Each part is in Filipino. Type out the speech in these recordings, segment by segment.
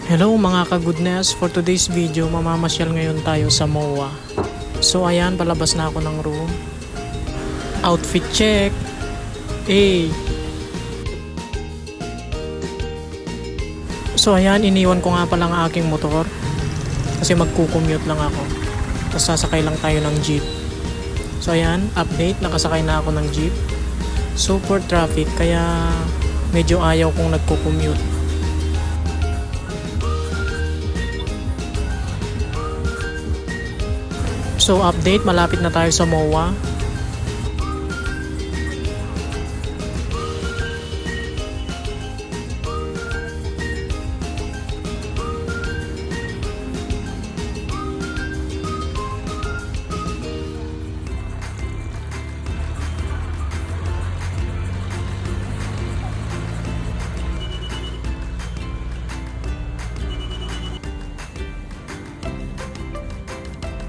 Hello mga ka-goodness, for today's video mamamasyal ngayon tayo sa MOA. So ayan, palabas na ako ng room. Outfit check. So ayan, iniwan ko nga pala ang aking motor kasi magkukommute lang ako. Tapos sasakay lang tayo ng jeep. So ayan, update, nakasakay na ako ng jeep. Super traffic kaya medyo ayaw kong nagko-commute. So update, malapit na tayo sa MOA.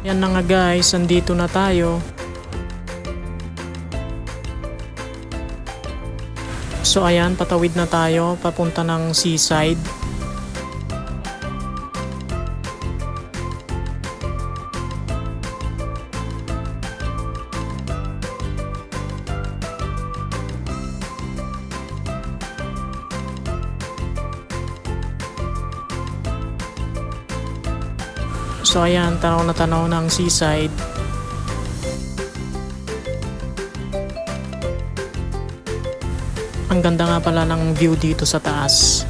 Yan na nga guys, andito na tayo. So ayan, patawid na tayo papunta ng seaside. So ayan, tanaw na tanaw ng seaside. Ang ganda nga pala ng view dito sa taas.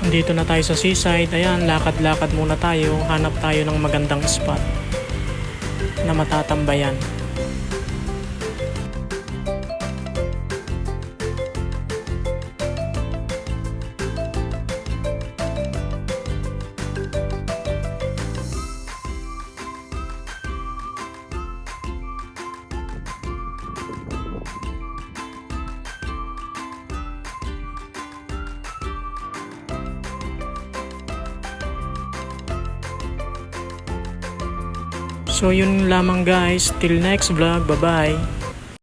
Dito na tayo sa seaside. Ayan, lakad-lakad muna tayo. Hanap tayo ng magandang spot na matatambayan. So yun lamang guys, till next vlog, bye bye.